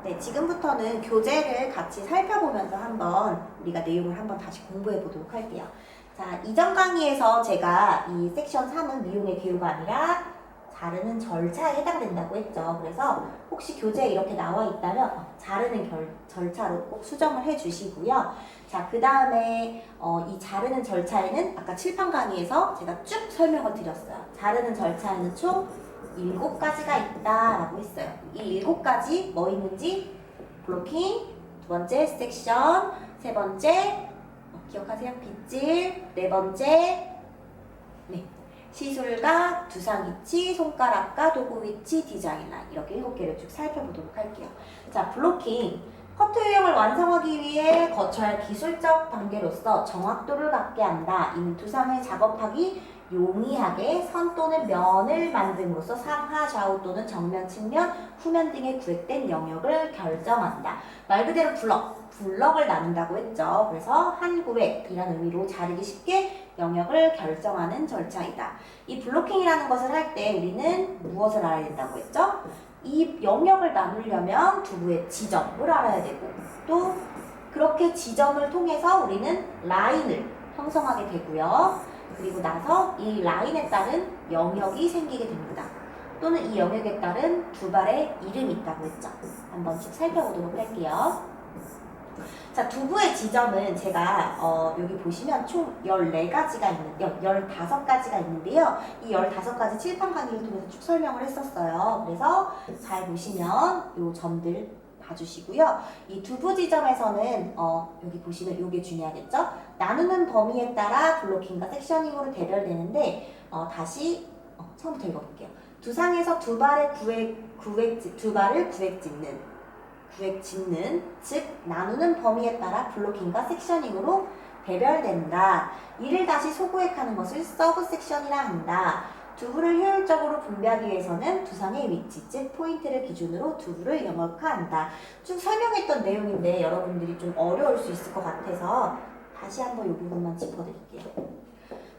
네, 지금부터는 교재를 같이 살펴보면서 한번 우리가 내용을 한번 다시 공부해 보도록 할게요. 자, 이전 강의에서 제가 이 섹션 3은 미용의 개요가 아니라 자르는 절차에 해당된다고 했죠. 그래서 혹시 교재에 이렇게 나와 있다면 자르는 절차로 꼭 수정을 해 주시고요. 자, 그 다음에 이 자르는 절차에는 아까 칠판 강의에서 제가 쭉 설명을 드렸어요. 자르는 절차에는 총 7가지가 있다라고 했어요. 이 7가지 뭐 있는지 블로킹, 두 번째 섹션, 세 번째 기억하세요? 빗질, 네 번째 시술각, 두상 위치, 손가락과 도구 위치, 디자인 라인 이렇게 7개를 쭉 살펴보도록 할게요. 자, 블로킹 커트 유형을 완성하기 위해 거쳐야 할 기술적 단계로서 정확도를 갖게 한다. 이는 두상을 작업하기 용이하게 선 또는 면을 만듦으로써 상하, 좌우 또는 정면, 측면, 후면 등의 구획된 영역을 결정한다. 말 그대로 블럭을 나눈다고 했죠. 그래서 한 구획이라는 의미로 자르기 쉽게 영역을 결정하는 절차이다. 이 블로킹이라는 것을 할 때 우리는 무엇을 알아야 된다고 했죠? 이 영역을 나누려면 두부의 지점을 알아야 되고 또 그렇게 지점을 통해서 우리는 라인을 형성하게 되고요. 그리고 나서 이 라인에 따른 영역이 생기게 됩니다. 또는 이 영역에 따른 두 발의 이름이 있다고 했죠. 한번 쭉 살펴보도록 할게요. 자, 두부의 지점은 제가 여기 보시면 총 14가지가 있는, 15가지가 있는데요. 이 15가지 칠판 강의를 통해서 쭉 설명을 했었어요. 그래서 잘 보시면 이 점들 봐주시고요. 이 두부 지점에서는 여기 보시면 이게 중요하겠죠? 나누는 범위에 따라 블로킹과 섹셔닝으로 대별되는데 다시 처음부터 읽어볼게요. 두상에서 두 발을 구획 짓는, 즉 나누는 범위에 따라 블로킹과 섹셔닝으로 배별된다. 이를 다시 소구획하는 것을 서브 섹션이라 한다. 두부를 효율적으로 분배하기 위해서는 두상의 위치, 즉 포인트를 기준으로 두부를 영역화한다. 쭉 설명했던 내용인데 여러분들이 좀 어려울 수 있을 것 같아서 다시 한번 이 부분만 짚어드릴게요.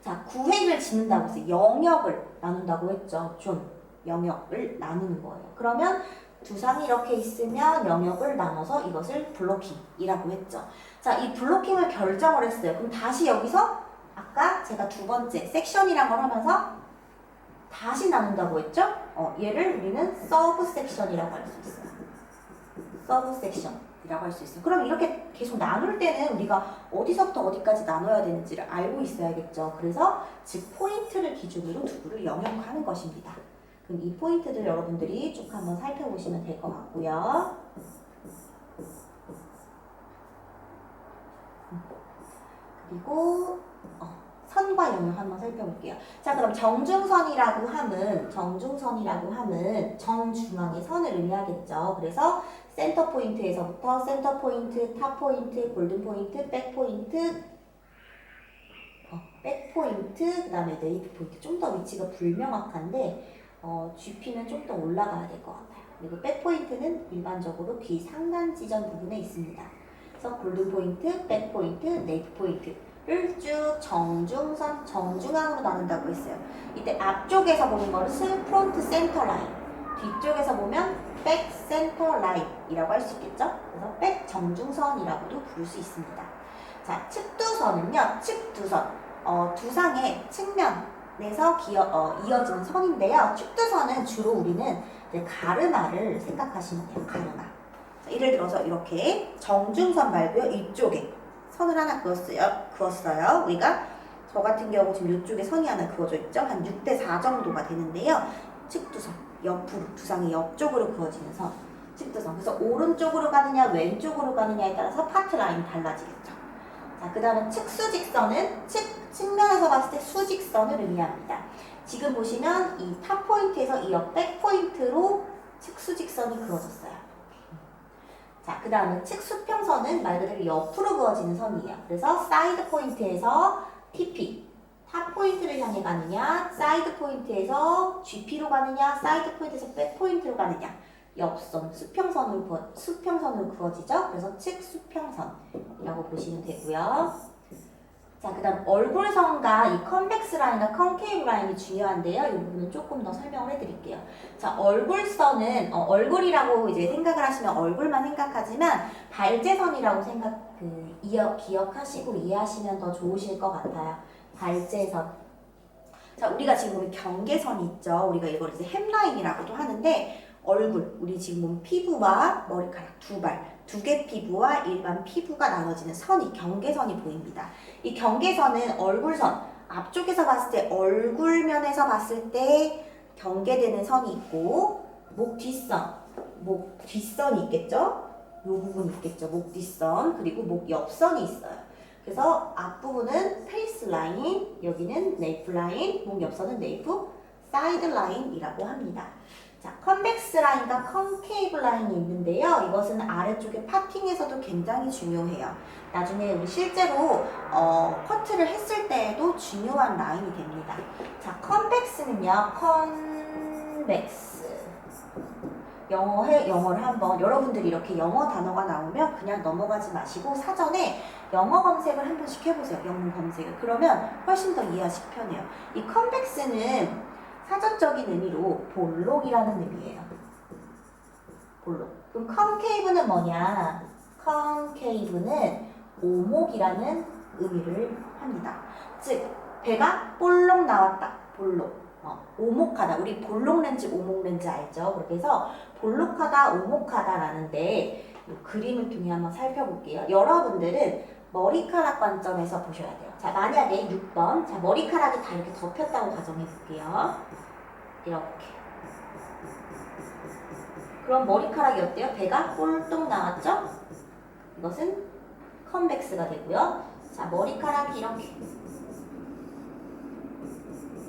자, 구획을 짓는다고 해서 영역을 나눈다고 했죠. 좀 영역을 나누는 거예요. 그러면 두상이 이렇게 있으면 영역을 나눠서 이것을 블로킹이라고 했죠. 자, 이 블로킹을 결정을 했어요. 그럼 다시 여기서 아까 제가 두 번째 섹션이란 걸 하면서 다시 나눈다고 했죠? 얘를 우리는 서브 섹션이라고 할 수 있어요. 서브 섹션이라고 할 수 있어요. 그럼 이렇게 계속 나눌 때는 우리가 어디서부터 어디까지 나눠야 되는지를 알고 있어야겠죠. 그래서 즉 포인트를 기준으로 두부를 영역화하는 것입니다. 그럼 이 포인트들 여러분들이 쭉 한번 살펴보시면 될 것 같고요. 그리고 선과 영역 한번 살펴볼게요. 자, 그럼 정중선이라고 함은 정중앙의 선을 의미하겠죠. 그래서 센터 포인트에서부터 센터 포인트, 탑 포인트, 골든 포인트, 백 포인트, 그 다음에 네이트 포인트. 좀 더 위치가 불명확한데 GP는 좀 더 올라가야 될 것 같아요. 그리고 백 포인트는 일반적으로 귀 상단 지점 부분에 있습니다. 그래서 골든 포인트, 백 포인트, 네이트 포인트를 쭉 정중앙으로 나눈다고 했어요. 이때 앞쪽에서 보는 거는 프론트 센터 라인, 뒤쪽에서 보면 백 센터 라인이라고 할 수 있겠죠? 그래서 백 정중선이라고도 부를 수 있습니다. 자, 측두선은요, 두상의 측면에서 이어지는 선인데요. 측두선은 주로 우리는 이제 가르마를 생각하시면 돼요. 가르마. 자, 예를 들어서 이렇게 정중선 말고요. 이쪽에 선을 하나 그었어요. 우리가 저 같은 경우 지금 이쪽에 선이 하나 그어져 있죠. 한 6대4 정도가 되는데요. 측두선, 옆으로, 두상의 옆쪽으로 그어지는 선. 측두선. 그래서 오른쪽으로 가느냐, 왼쪽으로 가느냐에 따라서 파트 라인이 달라지겠죠. 자, 그 다음에 측수직선은 측면에서 봤을 때 수직선을 의미합니다. 지금 보시면 이 탑 포인트에서 이 옆 백 포인트로 측수직선이 그어졌어요. 자, 그 다음에 측수평선은 말 그대로 옆으로 그어지는 선이에요. 그래서 사이드 포인트에서 TP, 탑 포인트를 향해 가느냐, 사이드 포인트에서 GP로 가느냐, 사이드 포인트에서 백 포인트로 가느냐, 옆선, 수평선으로 그어지죠. 그래서 측수평선이라고 보시면 되고요. 자, 그 다음 얼굴선과 이 컨벡스 라인과 컨케이브 라인이 중요한데요. 이 부분은 조금 더 설명을 해드릴게요. 자, 얼굴선은 얼굴이라고 이제 생각을 하시면 얼굴만 생각하지만 발제선이라고 기억하시고 이해하시면 더 좋으실 것 같아요. 발제선. 자, 우리가 지금 보면 경계선이 있죠. 우리가 이걸 이제 햄라인이라고도 하는데 얼굴, 우리 지금 보면 피부와 머리카락 두 개 피부와 일반 피부가 나눠지는 선이 경계선이 보입니다. 이 경계선은 얼굴선, 앞쪽에서 봤을 때 얼굴면에서 봤을 때 경계되는 선이 있고 목 뒷선이 있겠죠? 이 부분이 있겠죠. 목 뒷선, 그리고 목 옆선이 있어요. 그래서 앞부분은 페이스 라인, 여기는 네이프 라인, 목 옆선은 네이프 사이드 라인이라고 합니다. 자, 컨벡스 라인과 컨케이브 라인이 있는데요. 이것은 아래쪽에 파팅에서도 굉장히 중요해요. 나중에 우리 실제로 커트를 했을 때에도 중요한 라인이 됩니다. 자, 컨벡스는요. 컨벡스. 영어를 한번 여러분들이 이렇게 영어 단어가 나오면 그냥 넘어가지 마시고 사전에 영어 검색을 한 번씩 해보세요. 영문 검색을. 그러면 훨씬 더 이해하시기 편해요. 이 컨벡스는 사전적인 의미로 볼록이라는 의미예요. 볼록. 그럼 컨케이브는 뭐냐? 컨케이브는 오목이라는 의미를 합니다. 즉, 배가 볼록 나왔다. 볼록. 오목하다. 우리 볼록 렌즈, 오목 렌즈 알죠? 그렇게 해서 볼록하다, 오목하다라는데 그림을 통해 한번 살펴볼게요. 여러분들은 머리카락 관점에서 보셔야 돼요. 자, 만약에 6번. 자, 머리카락이 다 이렇게 덮였다고 가정해 볼게요. 이렇게. 그럼 머리카락이 어때요? 배가 볼록 나왔죠? 이것은 컨벡스가 되고요. 자, 머리카락이 이렇게.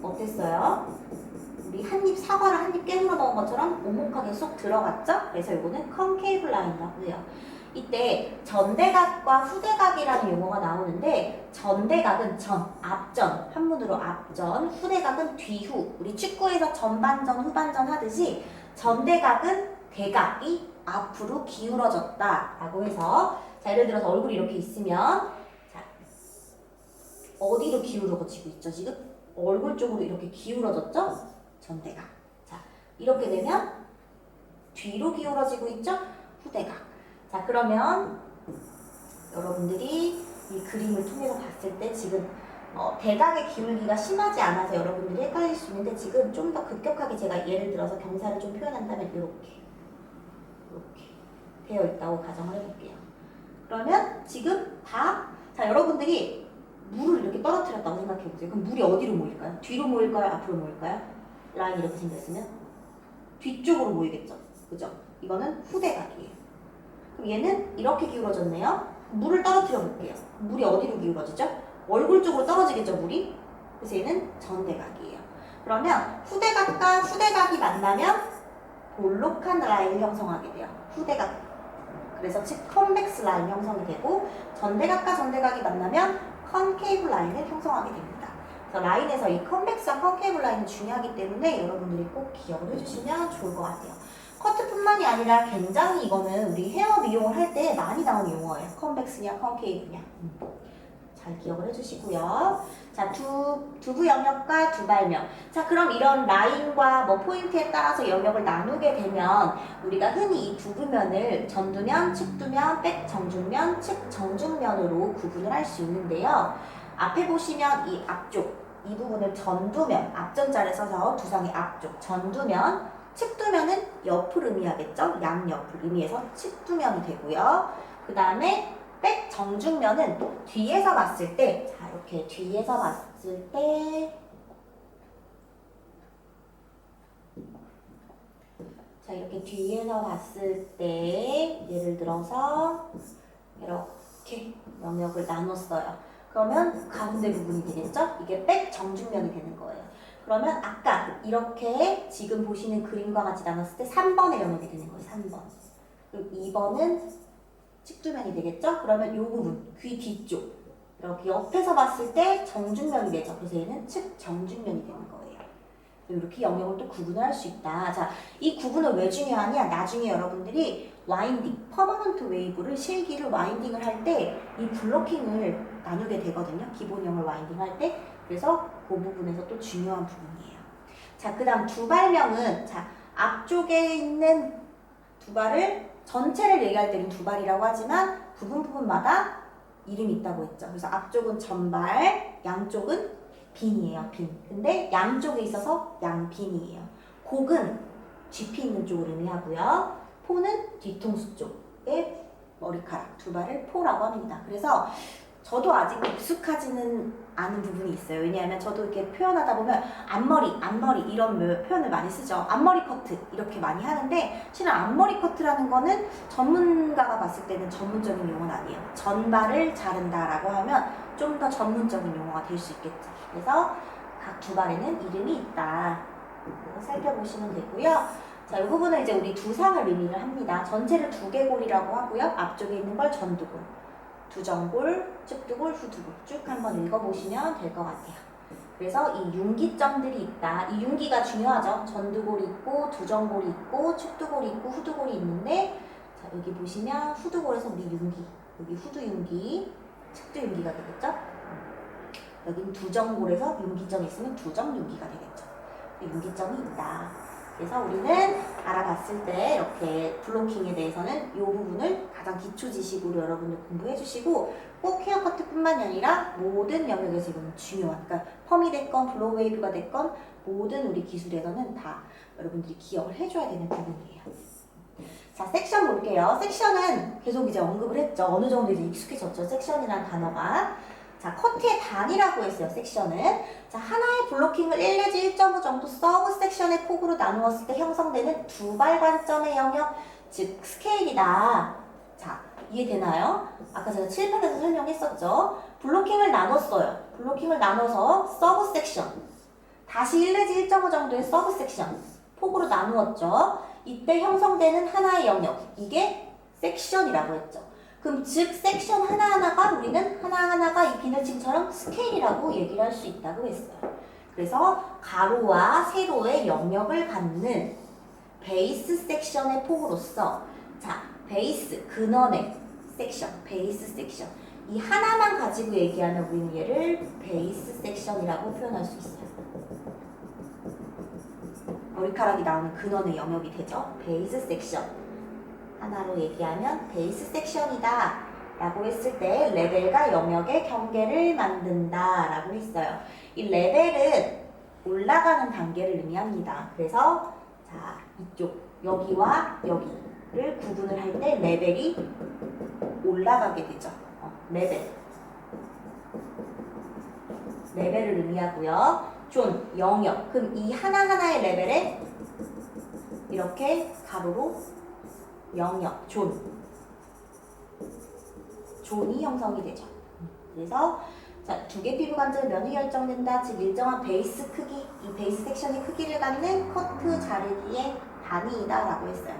어땠어요? 우리 사과를 한 입 깨물어 먹은 것처럼 오목하게 쏙 들어갔죠? 그래서 이거는 컨케이브 라인이라고 해요. 이때 전대각과 후대각이라는 용어가 나오는데 전대각은 앞전, 한문으로 앞전, 후대각은 뒤후. 우리 축구에서 전반전, 후반전 하듯이 전대각은 대각이 앞으로 기울어졌다라고 해서 자, 예를 들어서 얼굴이 이렇게 있으면 자, 어디로 기울어지고 있죠, 지금? 얼굴 쪽으로 이렇게 기울어졌죠? 전대각. 자, 이렇게 되면 뒤로 기울어지고 있죠? 후대각. 자, 그러면 여러분들이 이 그림을 통해서 봤을 때 지금 대각의 기울기가 심하지 않아서 여러분들이 헷갈릴 수 있는데 지금 좀 더 급격하게 제가 예를 들어서 경사를 좀 표현한다면 이렇게 되어 있다고 가정을 해볼게요. 그러면 지금 자, 여러분들이 물을 이렇게 떨어뜨렸다고 생각해보세요. 그럼 물이 어디로 모일까요? 뒤로 모일까요? 앞으로 모일까요? 라인이 이렇게 생겼으면 뒤쪽으로 모이겠죠? 그죠? 이거는 후대각이에요. 그럼 얘는 이렇게 기울어졌네요. 물을 떨어뜨려 볼게요. 물이 어디로 기울어지죠? 얼굴 쪽으로 떨어지겠죠, 물이? 그래서 얘는 전대각이에요. 그러면 후대각과 후대각이 만나면 볼록한 라인을 형성하게 돼요. 후대각. 그래서 즉 컨벡스 라인 형성이 되고 전대각과 전대각이 만나면 컨케이브 라인을 형성하게 됩니다. 그래서 라인에서 이 컨벡스와 컨케이브 라인이 중요하기 때문에 여러분들이 꼭 기억을 해주시면 좋을 것 같아요. 커트뿐만이 아니라 굉장히 이거는 우리 헤어 미용을 할 때 많이 나오는 용어예요. 컨벡스냐 컨케이브냐. 잘 기억을 해주시고요. 자, 두부 영역과 두발명. 자, 그럼 이런 라인과 포인트에 따라서 영역을 나누게 되면 우리가 흔히 이 두부면을 전두면, 측두면, 백정중면, 측정중면으로 구분을 할 수 있는데요. 앞에 보시면 이 앞쪽, 이 부분을 전두면, 앞전자를 써서 두상의 앞쪽, 전두면, 측두면은 옆을 의미하겠죠? 양옆을 의미해서 측두면이 되고요. 그 다음에 백정중면은 뒤에서 봤을 때, 자, 이렇게 뒤에서 봤을 때, 자, 이렇게 뒤에서 봤을 때, 예를 들어서, 이렇게 영역을 나눴어요. 그러면 가운데 부분이 되겠죠? 이게 백정중면이 되는 거예요. 그러면 아까 이렇게 지금 보시는 그림과 같이 나눴을 때 3번의 영역이 되는 거예요. 3번. 그리고 2번은 측두면이 되겠죠? 그러면 이 부분, 귀 뒤쪽. 이렇게 옆에서 봤을 때 정중면이 되죠. 그래서 얘는 측정중면이 되는 거예요. 이렇게 영역을 또 구분을 할 수 있다. 자, 이 구분은 왜 중요하냐? 나중에 여러분들이 와인딩, 퍼머넌트 웨이브를 실기를 와인딩을 할 때 이 블로킹을 나누게 되거든요. 기본형을 와인딩 할 때. 그래서 그 부분에서 또 중요한 부분이에요. 자, 그 다음 두발명은, 자, 앞쪽에 있는 두발을 전체를 얘기할 때는 두발이라고 하지만 부분마다 이름이 있다고 했죠. 그래서 앞쪽은 전발, 양쪽은 빈이에요. 빈. 근데 양쪽에 있어서 양빈이에요. 곡은 쥐피 있는 쪽을 의미하고요. 포는 뒤통수 쪽의 머리카락 두 발을 포라고 합니다. 그래서 저도 아직 익숙하지는 않은 부분이 있어요. 왜냐하면 저도 이렇게 표현하다 보면 앞머리 이런 표현을 많이 쓰죠. 앞머리 커트 이렇게 많이 하는데 실은 앞머리 커트라는 거는 전문가가 봤을 때는 전문적인 용어는 아니에요. 전발을 자른다라고 하면 좀 더 전문적인 용어가 될 수 있겠죠. 그래서 각 두 발에는 이름이 있다. 살펴보시면 되고요. 자, 이 부분은 이제 우리 두상을 의미를 합니다. 전체를 두개골이라고 하고요. 앞쪽에 있는 걸 전두골, 두정골, 측두골, 후두골 쭉 한번 읽어보시면 될 것 같아요. 그래서 이 융기점들이 있다. 이 융기가 중요하죠. 전두골이 있고 두정골이 있고 측두골이 있고 후두골이 있는데 자, 여기 보시면 후두골에서 우리 융기, 여기 후두융기, 측두융기가 되겠죠. 여기는 두정골에서 융기점이 있으면 두정융기가 되겠죠. 융기점이 있다. 그래서 우리는 알아봤을 때 이렇게 블로킹에 대해서는 이 부분을 가장 기초 지식으로 여러분들 공부해 주시고 꼭 헤어커트뿐만이 아니라 모든 영역에서 이건 중요한, 그러니까 펌이 됐건 블로우 웨이브가 됐건 모든 우리 기술에서는 다 여러분들이 기억을 해줘야 되는 부분이에요. 자, 섹션 볼게요. 섹션은 계속 이제 언급을 했죠. 어느 정도 이제 익숙해졌죠. 섹션이라는 단어가. 자, 커트의 단위라고 했어요, 섹션은. 자, 하나의 블로킹을 1 내지 1.5 정도 서브 섹션의 폭으로 나누었을 때 형성되는 두발 관점의 영역, 즉 스케일이다. 자, 이해되나요? 아까 제가 칠판에서 설명했었죠. 블로킹을 나눴어요. 블로킹을 나눠서 서브 섹션. 다시 1 내지 1.5 정도의 서브 섹션. 폭으로 나누었죠. 이때 형성되는 하나의 영역. 이게 섹션이라고 했죠. 그럼 즉 섹션 하나하나가 우리는 하나하나가 이 비늘층처럼 스케일이라고 얘기를 할 수 있다고 했어요. 그래서 가로와 세로의 영역을 갖는 베이스 섹션의 폭으로서 자 베이스 근원의 섹션, 베이스 섹션 이 하나만 가지고 얘기하는 우리는 얘를 베이스 섹션이라고 표현할 수 있어요. 머리카락이 나오는 근원의 영역이 되죠. 베이스 섹션. 하나로 얘기하면 베이스 섹션이다 라고 했을 때 레벨과 영역의 경계를 만든다 라고 했어요. 이 레벨은 올라가는 단계를 의미합니다. 그래서 자 이쪽 여기와 여기를 구분을 할 때 레벨이 올라가게 되죠. 레벨을 의미하고요. 존, 영역. 그럼 이 하나하나의 레벨에 이렇게 가로로 영역, 존이 형성이 되죠. 그래서 자, 두 개 피부 관절 면이 결정된다. 즉 일정한 베이스 크기, 이 베이스 섹션의 크기를 갖는 커트 자르기의 단위이다 라고 했어요.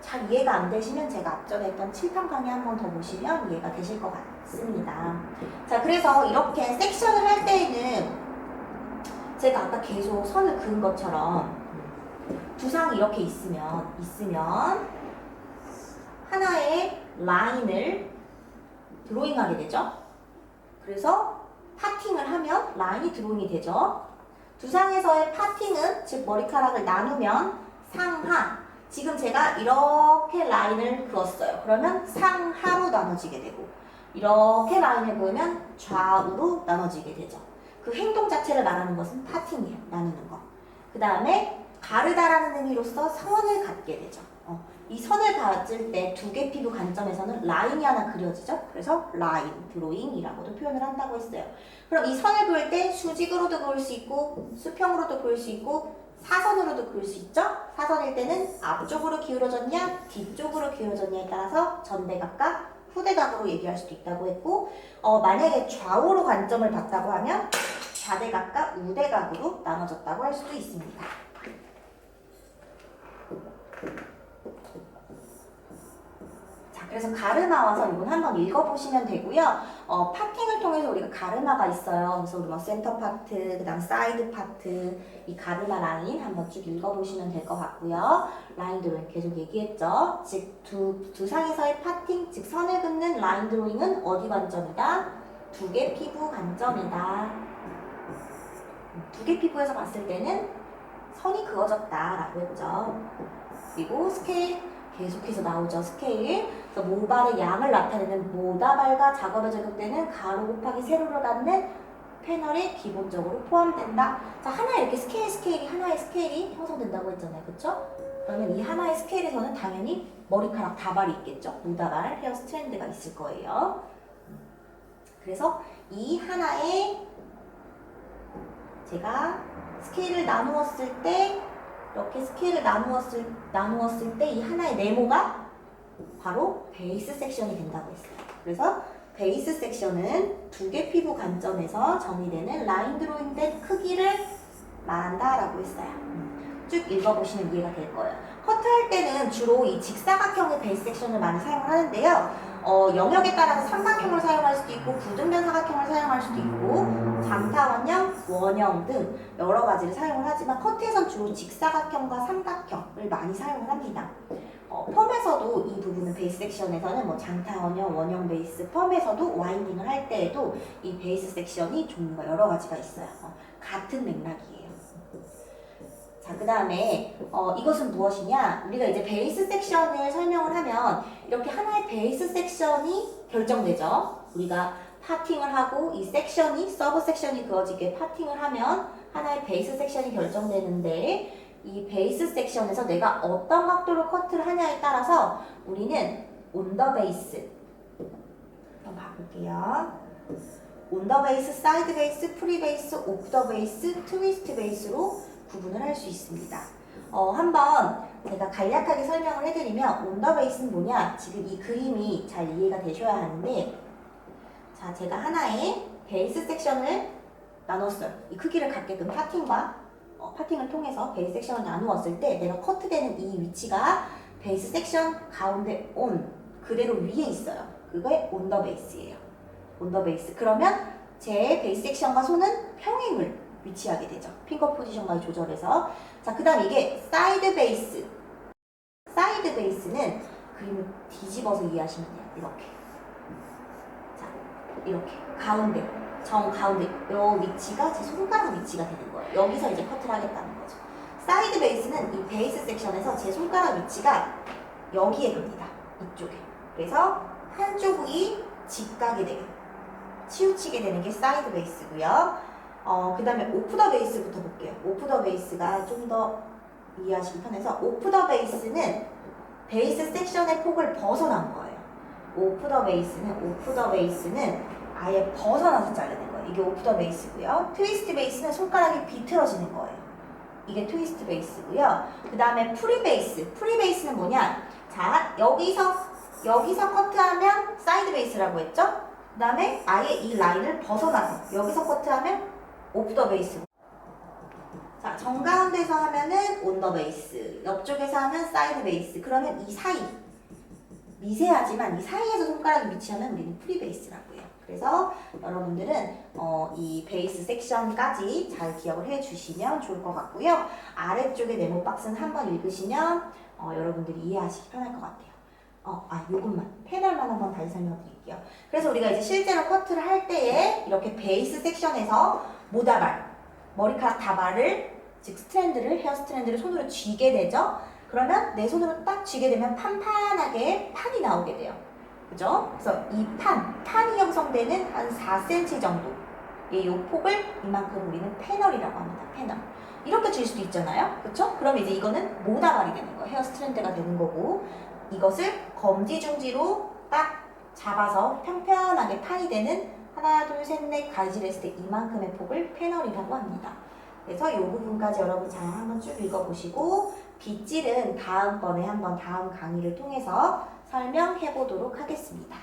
잘 이해가 안 되시면 제가 앞전에 했던 칠판 강의 한 번 더 보시면 이해가 되실 것 같습니다. 자, 그래서 이렇게 섹션을 할 때에는 제가 아까 계속 선을 그은 것처럼 두상이 이렇게 있으면 하나의 라인을 드로잉하게 되죠. 그래서 파팅을 하면 라인이 드로잉이 되죠. 두상에서의 파팅은 즉 머리카락을 나누면 상하. 지금 제가 이렇게 라인을 그었어요. 그러면 상하로 나눠지게 되고 이렇게 라인을 그으면 좌우로 나눠지게 되죠. 그 행동 자체를 말하는 것은 파팅이에요. 나누는 거. 그 다음에 가르다라는 의미로서 선을 갖게 되죠. 이 선을 가질 때 두 개 피부 관점에서는 라인이 하나 그려지죠. 그래서 라인, 드로잉이라고도 표현을 한다고 했어요. 그럼 이 선을 그을 때 수직으로도 그을 수 있고 수평으로도 그을 수 있고 사선으로도 그을 수 있죠. 사선일 때는 앞쪽으로 기울어졌냐 뒤쪽으로 기울어졌냐에 따라서 전대각과 후대각으로 얘기할 수도 있다고 했고 만약에 좌우로 관점을 봤다고 하면 좌대각과 우대각으로 나눠졌다고 할 수도 있습니다. 그래서 가르마 이건 한번 읽어보시면 되고요. 파팅을 통해서 우리가 가르마가 있어요. 그래서 우리 뭐 센터 파트, 그 다음 사이드 파트, 이 가르마 라인 한번 쭉 읽어보시면 될 것 같고요. 라인 드로잉 계속 얘기했죠. 즉, 두 상에서의 파팅, 즉 선을 긋는 라인 드로잉은 어디 관점이다? 두 개 피부 관점이다. 두 개 피부에서 봤을 때는 선이 그어졌다라고 했죠. 그리고 스케일 계속해서 나오죠. 스케일. 그래서 모발의 양을 나타내는 모다발과 작업에 적용되는 가로 곱하기 세로를 갖는 패널에 기본적으로 포함된다. 자, 하나의 이렇게 하나의 스케일이 형성된다고 했잖아요. 그쵸? 그러면 이 하나의 스케일에서는 당연히 머리카락 다발이 있겠죠. 모다발, 헤어 스트랜드가 있을 거예요. 그래서 이 하나의 제가 스케일을 나누었을 때 이렇게 스케일을 나누었을 때 이 하나의 네모가 바로 베이스 섹션이 된다고 했어요. 그래서 베이스 섹션은 두 개 피부 관점에서 정의되는 라인 드로잉된 크기를 말한다라고 했어요. 쭉 읽어보시면 이해가 될 거예요. 커트할 때는 주로 이 직사각형의 베이스 섹션을 많이 사용을 하는데요. 영역에 따라서 삼각형을 사용할 수도 있고 굳은변 사각형을 사용할 수도 있고 장타 원형, 원형 등 여러 가지를 사용을 하지만 커트에선 주로 직사각형과 삼각형을 많이 사용을 합니다. 펌에서도 이 부분은 베이스 섹션에서는 뭐 장타 원형, 원형 베이스, 펌에서도 와인딩을 할 때에도 이 베이스 섹션이 종류가 여러 가지가 있어요. 같은 맥락이에요. 자, 그 다음에 이것은 무엇이냐? 우리가 이제 베이스 섹션을 설명을 하면 이렇게 하나의 베이스 섹션이 결정되죠. 우리가 파팅을 하고 이 섹션이 서브 섹션이 그어지게 파팅을 하면 하나의 베이스 섹션이 결정되는데 이 베이스 섹션에서 내가 어떤 각도로 커트를 하냐에 따라서 우리는 온 더 베이스 한번 바꿀게요. 온 더 베이스, 사이드 베이스, 프리 베이스, 오프 더 베이스, 트위스트 베이스로 구분을 할 수 있습니다. 한번 제가 간략하게 설명을 해드리면 온 더 베이스는 뭐냐? 지금 이 그림이 잘 이해가 되셔야 하는데 자, 제가 하나의 베이스 섹션을 나눴어요. 이 크기를 갖게끔 파팅을 통해서 베이스 섹션을 나누었을 때 내가 커트되는 이 위치가 베이스 섹션 가운데 온 그대로 위에 있어요. 그게 온 더 베이스예요. 온 더 베이스. 그러면 제 베이스 섹션과 손은 평행을 위치하게 되죠. 핑거 포지션과 조절해서. 자, 그 다음 이게 사이드 베이스. 사이드 베이스는 그림을 뒤집어서 이해하시면 돼요. 이렇게. 자, 이렇게. 가운데. 정가운데. 요 위치가 제 손가락 위치가 되는 거예요. 여기서 이제 커트를 하겠다는 거죠. 사이드 베이스는 이 베이스 섹션에서 제 손가락 위치가 여기에 갑니다. 이쪽에. 그래서 한쪽이 직각이 되게 치우치게 되는 게 사이드 베이스고요. 그 다음에 오프 더 베이스부터 볼게요. 오프 더 베이스가 좀 더 이해하시기 편해서 오프 더 베이스는 베이스 섹션의 폭을 벗어난 거예요. 오프 더 베이스는 아예 벗어나서 자르는 거예요. 이게 오프 더 베이스고요. 트위스트 베이스는 손가락이 비틀어지는 거예요. 이게 트위스트 베이스고요. 그 다음에 프리 베이스는 뭐냐? 자, 여기서 커트하면 사이드 베이스라고 했죠? 그 다음에 아예 이 라인을 벗어나서 여기서 커트하면 오프 더 베이스. 자, 정가운데서 하면은 온 더 베이스, 옆쪽에서 하면 사이드 베이스. 그러면 이 사이, 미세하지만 이 사이에서 손가락이 위치하면 우리는 프리 베이스라고 해요. 그래서 여러분들은 이 베이스 섹션까지 잘 기억을 해주시면 좋을 것 같고요. 아래쪽에 네모 박스는 한번 읽으시면 여러분들이 이해하시기 편할 것 같아요. 요것만 패널만 한번 다시 설명드릴게요. 그래서 우리가 이제 실제로 커트를 할 때에 이렇게 베이스 섹션에서 모다발, 머리카락 다발을 즉 헤어 스트랜드를 손으로 쥐게 되죠. 그러면 내 손으로 딱 쥐게 되면 판판하게 판이 나오게 돼요. 그죠? 그래서 이 판이 형성되는 한 4cm 정도의 이 폭을 이만큼 우리는 패널이라고 합니다. 패널. 이렇게 줄 수도 있잖아요. 그쵸? 그럼 이제 이거는 모다발이 되는 거예요. 헤어 스트랜드가 되는 거고 이것을 검지중지로 딱 잡아서 평평하게 판이 되는 하나, 둘, 셋, 넷 가지를 했을 때 이만큼의 폭을 패널이라고 합니다. 그래서 이 부분까지 여러분 잘 한번 쭉 읽어보시고 빗질은 다음번에 한번 다음 강의를 통해서 설명해 보도록 하겠습니다.